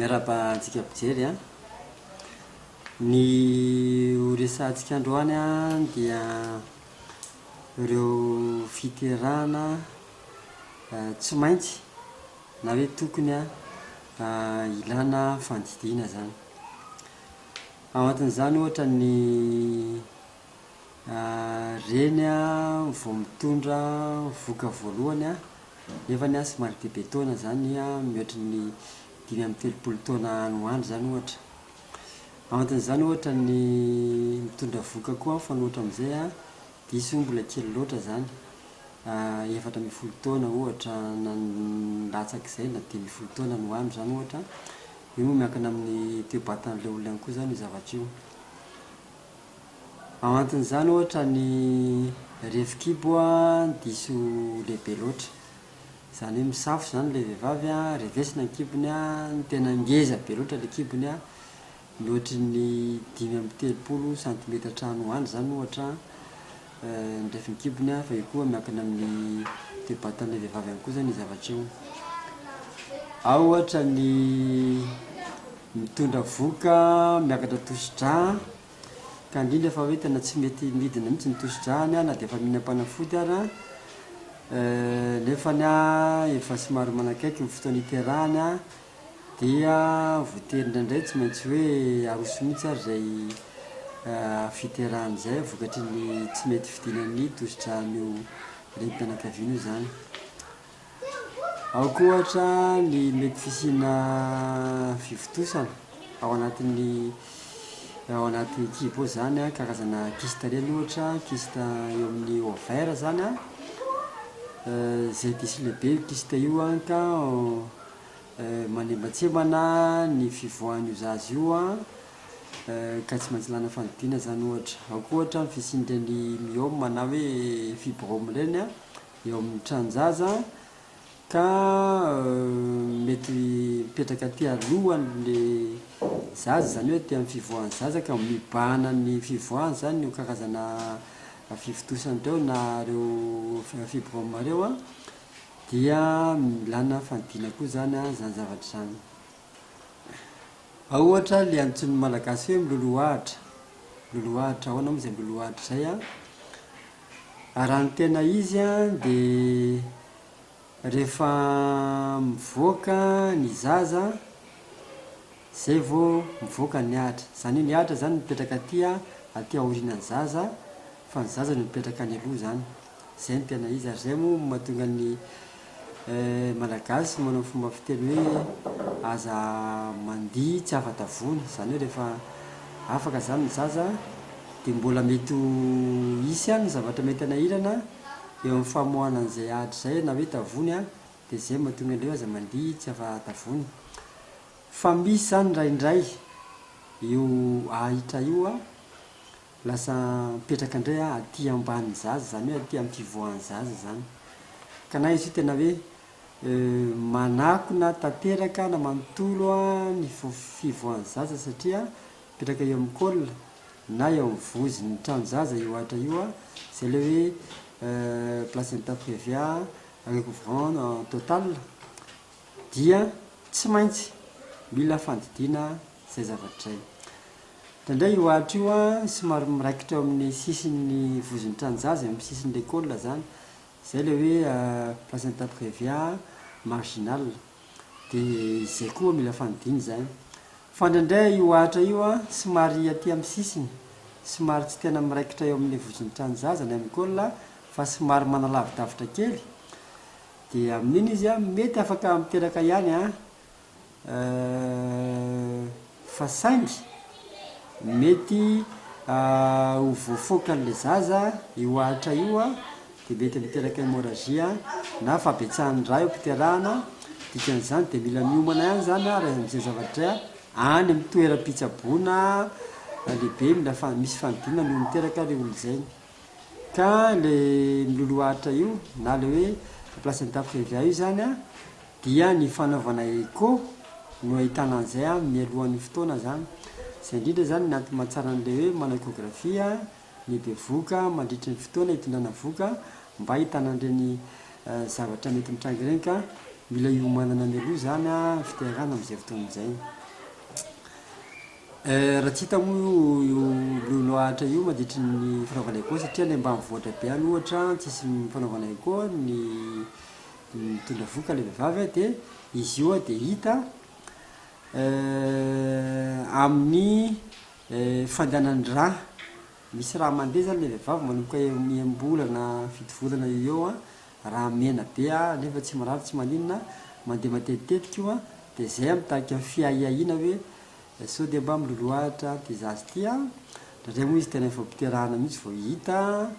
Miarapa antsika pijery a ny resantsika androany a dia ireo fiterana tsy maintsy na hoe tokony a ilana fandidina zany. Ao anatin'izany ohatra ny reny a vao mitondra voka voalohany a nefany a somary bebe taona zany a mihoatra ny 5-7 taona no andro zany ohatra. Ao anatin'izany ohatra ny mitondra voka koa fa ohatra amin'izay a diso mbola kely loatra zany 7-10 taona ohatra na latsak'izay na 10 taona no andro zany ohatra. Io moa miankina amin'ny toe-batan'ilay olona ihany koa zany io zavatra io. Ao anatin'izany ohatra ny refi-kibo a diso lehibe loatra, zany hoe misafo zany le vehivavy a, revesina ny kibony a, tena ngeza be loatra le kibony a, mihoatry ny 5-7 cm hatrany andro zany ohatra ny refin'ny kibony a, fa io koa miankina amin'ny toe-batan'ilay vehivavy ihany koa zany io zavatra io. Ao ohatra ny mitondra voka miakatra tosi-dra ka indrindra fa hoe tena tsy mety midina mihitsy ny tosi-drany a na dia efa mihinam-panafody ara nefany a efa somary manakaiky ny fotoana iterahany a dia voatery indraindray tsy maintsy hoe aroso mihitsy ary zay fiterahany zay vokatry ny tsy mety fidinany tosi-dran'io renim-pianakaviana io zany. Ao koa ohatra ny mety fisina fivitosana ao anatin'ny kibo zany a, karazana kista reny ohatra, kista eo amin'ny ovaire zany a, zay diso lehibe kista io a ka manembatsembana ny fivoahan'io zaza io a ka tsy maintsy lana fanidina zany ohatra. Ao koa ohatra ny fisindreny myome na hoe fibrome reny a eo amin'ny tranonjaza ka mety mipetraka aty alohan'le zaza zany hoe aty amin'ny fivoahan'ny zaza ka mibahana ny fivoahany zany io karazana fivitosana reo na reo fibrome reo a dia milana fanidina koa zany a zany zavatra zany. Ao ohatra le antsoin'ny malagasy hoe miloloahatra, miloloahatra ahoana moa zay miloloahatra zay a raha ny tena izy a dia rehefa mivoaka ny zaza zay vao mivoaka ny ahatra, zany hoe ny ahatra zany mipetraka aty aorianany zaza fa ny zaza no mipetraka any aloha zany, zay ny tena izy. Ary zay moa mahatonga ny malagasy manao fomba fiteny hoe aza mandihy tsy afa-davony, zany hoe rehefa afaka zany ny zaza dia mbola mety hisy any zavatra mety anahirana eo amin'ny famoahana an'izay ahatra zay na hoe davony a, dia zay mahatonga an'ilay aza mandihy tsy afa-davony. Fa misy zany indraindray io ahitra io a lasa mipetraka indray a aty ambanin'ny zaza, zany hoe aty amin'ny fivoahan'ny zaza zany, ka na izy io tena hoe manakona tanteraka na manontolo a ny fivoahan'ny zaza satria mipetraka eo amin'ny col na eo amin'ny voziny trano zaza io ahitra io a, zay le hoe placenta prévia recouvrant total, dia tsy maintsy mila fandidina zay zavatra zay. Indray io ahitra io a somary miraikitra eo amin'ny sisin'ny voziny tranonjaza, amin'ny sisin'ilay col zany, zay le hoe placenta prévia marginal, dia zay koa mila fanidina zay. Fa indraindray io ahitra io a somary aty amin'ny sisiny, somary tsy tena miraikitra eo amin'ny voziny tranonjaza na amin'ny col fa somary manalavidavitra kely, dia amin'iny izy a mety afaka miteraka ihany a fa saingy mety ho voafoaka an'ilay zaza io ahitra io a, dia mety miteraka hémorragie na fabetsahan'ny rà eo mpiterahana. Dikan'izany dia mila miomana ihany zany a raha amin'izay zavatra any amin'ny toeram-pitsaboana lehibe misy fanidina no miteraka le olo zay. Ka le miloloahatra io na le hoe placenta prévia io zany a dia ny fanaovana écho no ahitana an'izay a mialohan'ny fotoana zany. Zay indrindra zany ny antony mahatsara an'ilay hoe manao échographie ny bevoka mandritra ny fotoana hitondrana voka mba ahitana an'ireny zavatra mety mitranga ireny ka mila iomanana mialoha zany a fiterana am'izay fotoana izay raha tsy hita moa io loloahatra io mandritry ny fanaovana eko satria ny mba mivoatra be any ohatra tsisy fanaovana eko ny mitondra voka le vehivavy de izy io de hita amin'ny fandehanan'ny misy raha mandeha zany le vehivavy manomboka miambolana fito volana eo raha mena be nefa tsy marary tsy maninona mandeha matetitetika io de zay amitaky fiahiahina hoe sao de mba miloloahatra ty zazy ty ndraindray moa izy tena efa mpiterahana mihitsy vao hita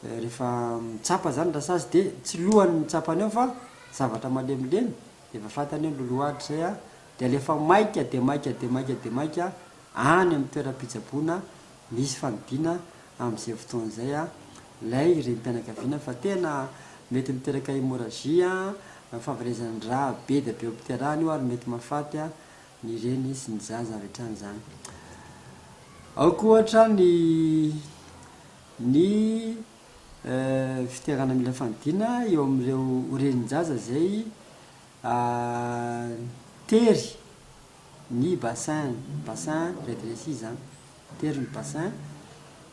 rehefa mitsapa zany rasazy de tsy lohany mitsapany eo fa zavatra malemilemy de efa fantany hoe loloahatra zay de alefa maika de maika de maika de maika any amin'ny toeram-pitsaboana misy fanidina am'izay fotoana zay lay renympianakaviana fa tena mety miteraka hémorragie fahaverezan'ny raha be de be mpiterahany io ary mety mafaty ny reny sy ny zaza rehetrany zany ao koa ohatra ny fiterana mila fanidina eo amin'ireo renin-jaza zay tery ny bassin redressy zany tery ny bassin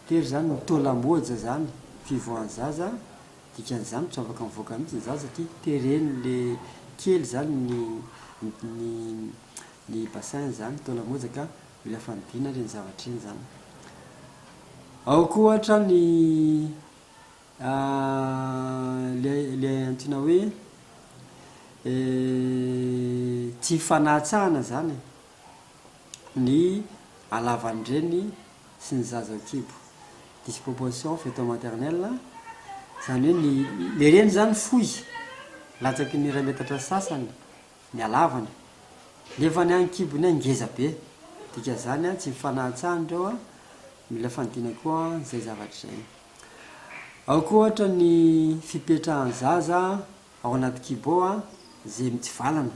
tery zany mitôlamoja zany fivoahan'ny zaza dikan'izany tsy afaka mivoaka mihitsy ny zaza ty tereny le kely zany ny bassin zany tôlamoja ka mila fanidina reny zavatra eny zany ao koa ohatra ny le antsoina hoe tsy fanatsahana zany ny alavan'ireny sy ny zaza kibo disproportion feto maternelle zany hoe le reny zany fohy latsaky ny ray metatra sasany ny alavany nefa ny any kibony ngeza be dika zany tsy mifanahtsahany reo mila fanidina koa zay zavatra zay ao koa ohatra ny fipetrahan'ny zaza ao anaty kibo zay mitsivalana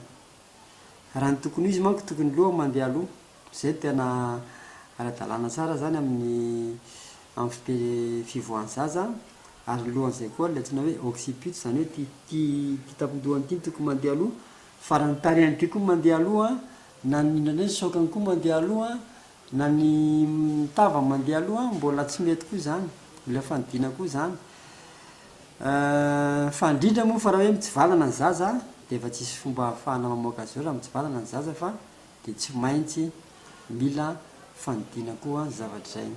raha ny tokony izy manko tokony loha mandeha aloha zay tena ara-dalàna tsara zany amin'ny fivoahan'ny zaza ary lohan'izay koa le antsoina hoe occiput zany hoe ty tampindohany ty tokony mandeha aloha farany tarehany ty koa mandeha aloha na ny saokany koa mandeha aloha na ny mitava mandeha aloha mbola tsy mety koa zany mila fanidina koa zany fa indrindra moa fa raha hoe mitsivalana ny zaza de efa tsisy fomba ahafahana mamoaka azy eo raha mitsivalana ny zaza fa de tsy maintsy mila fanidina koa zavatra zay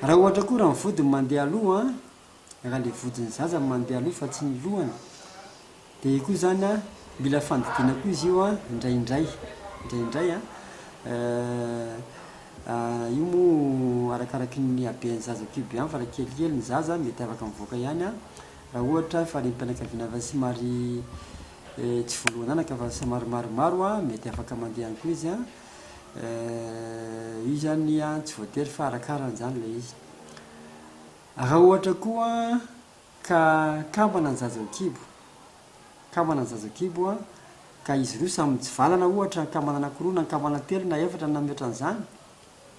raha ohatra koa raha mivodiny mandeha aloha raha le vodiny zaza mandeha aloha fa tsy ny lohany de koa zany mila fanidina koa izy io indraindray io moa arakaraky ny haben'ny zaza kibo ihany fa raha kelikely ny zaza mety afaka mivoaka ihany raha ohatra fa renympianakaviana fa somary tsy voalohananaka fa somary maromaro mety afaka mandeha any koa izy io zany tsy voatery fa arakarany zany le izy raha ohatra koa ka kambana ny zaza kibo ka izy roa samy mitsivalana ohatra kambana anakiroa na kambana telo na efatra na mihoatran'izany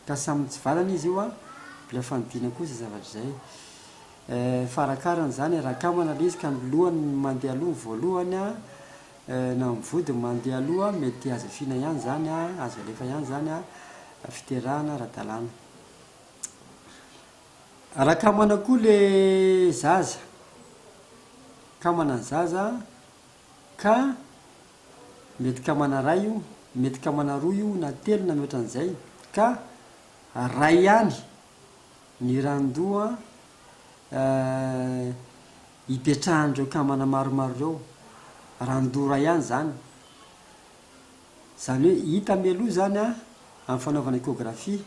ka samy mitsivalana izy io mila fanidina koa zay zavatra zay farakarany zany raha kambana le izy ka ny lohany mandeha aloha voalohany na mivody mandeha aloha mety azo fina ihany zany azo alefa ihany zany fiterahana ara-dalàna raha kambana koa le zaza kambana ny zaza ka mety kamana ray io mety kamana roa io na telo na mihoatran'izay ka ray ihany ny randoa hipetrahandreo kamana maromaro reo randoa ray ihany zany hoe hita mialoha zany amin'ny fanaovana échographie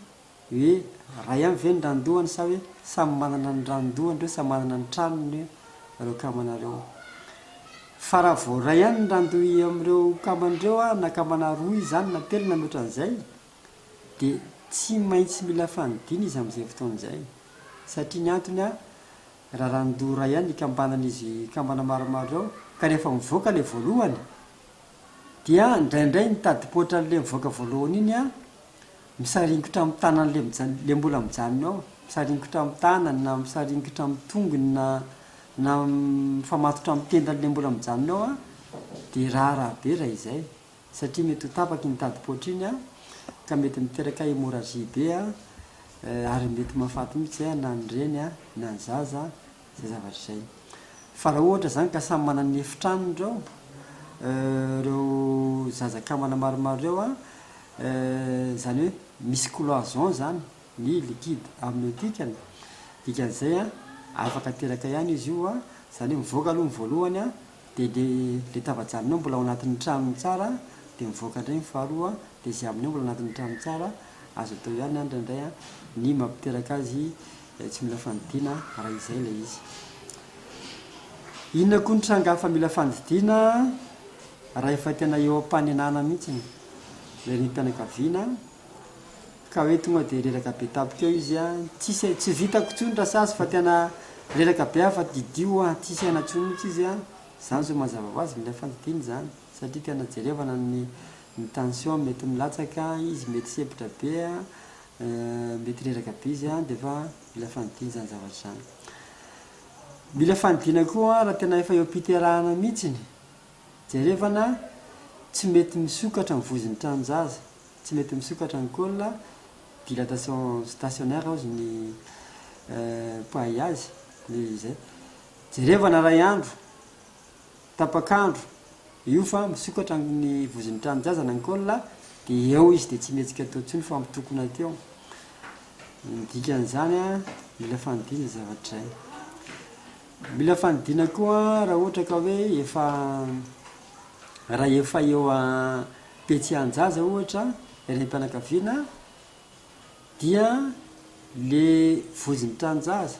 hoe ray ihany ve ny randoany sa hoe samy manana ny randoany reo samy manana ny tranony reo kamanareo fa raha vao ray ihany ny randoy am'ireo kaman'ireo na kamana roa zany na telo na mihoatran'izay de tsy maintsy mila fanidina izy am'izay fotoan'izay satria ny antony raha randoa ray ihany ikambanan'izy kambana maromaro reo ka rehefa mivoaka le voalohany dia indraindray nitadipotra n'le mivoaka voalohany iny misaringotra amin'ny tanan'le mbola mijanony ao misaringotra amin'ny tanany na misaringotra amin'ny tongony na mifamatotra amin'ny tendan'le mbola mijanony ao dia raraha be raha izay satria mety ho tapaky ny tady-poitra iny a ka mety miteraka hémorragie be a ary mety mahafaty mihitsy a na nyreny a na ny zaza zay zavatra izay fa raha ohatra zany ka samy manana ny efitranony reo reo zaza-kamana maromaro reo a zany hoe misy cloison zany ny liquide amniotikany dikan'izay a afaka teraka ihany izy io a zany hoe mivoaka aloha ny voalohany a dia le tavajanonao mbola ao anatin'ny tranony tsara dia mivoaka indray ny faharoa dia zay amin'io mbola anatin'ny tranony tsara azo atao ihany andraindray a ny mampiteraka azy tsy mila fandidiana raha izay le izy. Inona koa ny tranga hafa mila fandidiana raha efa tena eo am-panenana mihitsy le ny mpianakaviana ka hoe tonga dia reraka be tapika eo izy a tsy vitako tsony raha sasy fa tena reraka be afa didio a tsy saina tsony mihitsy izy a zany zao mazava ho azy mila fandidiana zany satria tena jerevana ny tension mety milatsaka izy mety sepitra be a mety reraka be izy a dia fa mila fandidiana zany zavatra zany. Mila fandidiana koa raha tena efa eo am-piterahana mihitsiny jerevana tsy mety misokatra ny vozin'ny tranonjaza tsy mety misokatra ny col dilatation stationnaire ozy ny paille azy le zay jerevana ray andro tapakandro io fa misokatra ny vozin'ny tranonjaza na ny col dia eo izy dia tsy metsika atao ntsony fa mitokona teo dikan'izany a mila fandidiana zavatra zay. Mila fandidiana koa raha ohatra ka hoe raha efa eo a petsi-an-jaza ohatra reny mpianakaviana dia le vozin'ny tranonjaza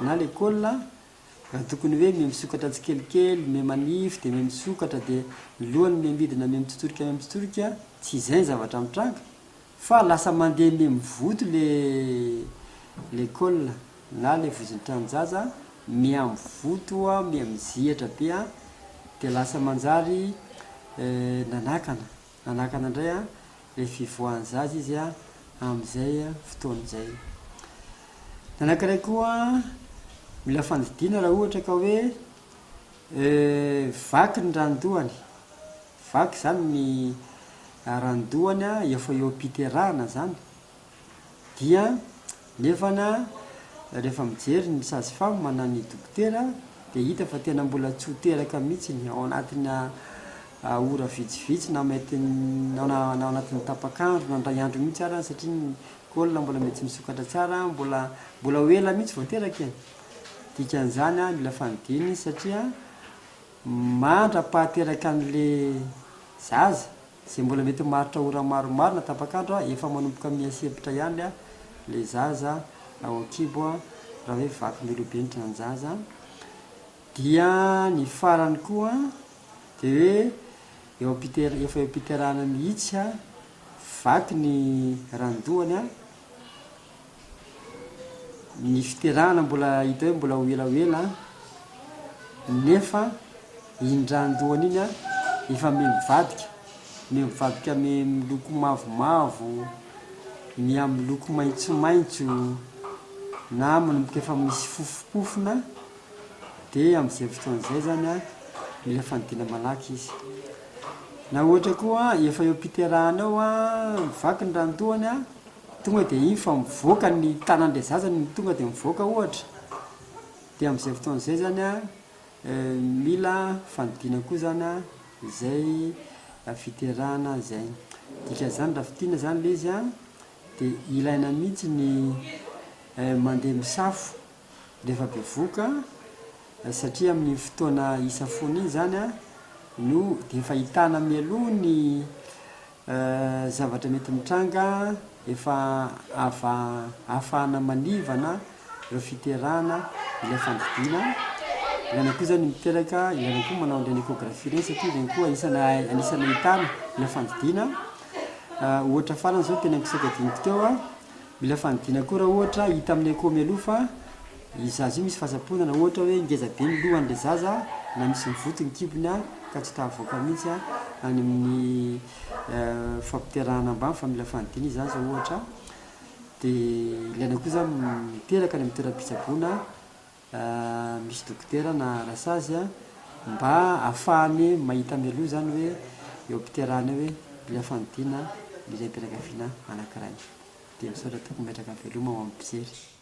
na le col raha tokony hoe me misokatra tsikelikely me manify dia me misokatra dia ny lohany me midina me mitsotsorika tsy izay ny zavatra mitranga fa lasa mandeha me mivoto le col na le vozin'ny tranonjaza me amin'ny voto a me mizihatra be a dia lasa manjary nanakana indray a le fivoahan-jaza izy a amin'izay fotoan'izay. Nanankiray koa mila fandidiana raha ohatra ka hoe vaky ny randohany vaky zany ny randohany a efa eo am-piterahana zany dia nefana rehefa mijery ny sage-femme manany dokotera dia hita fa tena mbola tsy ho teraka mihitsy ny ao anatin'ny ora vitsivitsy na mety ao anatin'ny tapakandro na ndray andro mihitsy ara satria ny col mbola mety misokatra tsara mbola ho ela mihitsy vao teraka e dikan'izany a mila fandidiana satria mandra-pahateraka an'le zaza zay mbola mety maritra ora maromaro na tapakandro a efa manomboka miasepitra ihany a le zaza ao an-kibo a raha hoe vaky melobenitra ny zaza dia ny farany koa dia hoe efa eo am-piterahana mihitsy a vaky ny randohany a ny fiterahana mbola hita hoe mbola ho elaela nefa iny randohany iny a efa me mivadika me miloko mavomavo ny amin'ny loko maitsomaitso na manomboka efa misy fofopofona dia amin'izay fotoan'izay zany a mila fandidiana malaky izy. Na ohatra koa efa eo am-piterahana ao a mivaky ny randohany a tonga dia iny fa mivoaka ny tanan'le zaza ny tonga dia mivoaka ohatra dia amin'izay fotoan'izay zany a mila fandidiana koa zany a izay fiterahana zay dikan'izany raha fitiana zany le izy a dia ilaina mihitsy ny mandeha misafo rehefa bevoka satria amin'ny fotoana isafony iny zany a no dia efa hitana mialoha ny zavatra mety mitranga efa ahafahana manivana eo fiterahana ilay fandidiana ilaina koa zany miteraka ilaina koa manao an'ireny échographie ireny satria ireny koa anisana hitana ilay fandidiana ohatra farany zao tena mikisaka diniko teo a mila fandidiana koa raha ohatra hita amin'ny écho mialoha fa izazy io misy fahasaponana ohatra hoe ngeza be ny lohan'le zaza na misy mivoto ny kibony a ka tsy tahavoaka mihitsy a any amin'ny fampiterahana ambany fa mila fandidiana izy zany zao ohatra dia ilaina koa zany miteraka ny amin'ny toeram-pitsaboana misy dokotera na rasazy a mba afahany mahita mialoha zany hoe eo ampiterahana hoe mila fanodina mila impianakaviana anankiray dia misaotra toko mipetraka veloma ao amin'ny mpijery.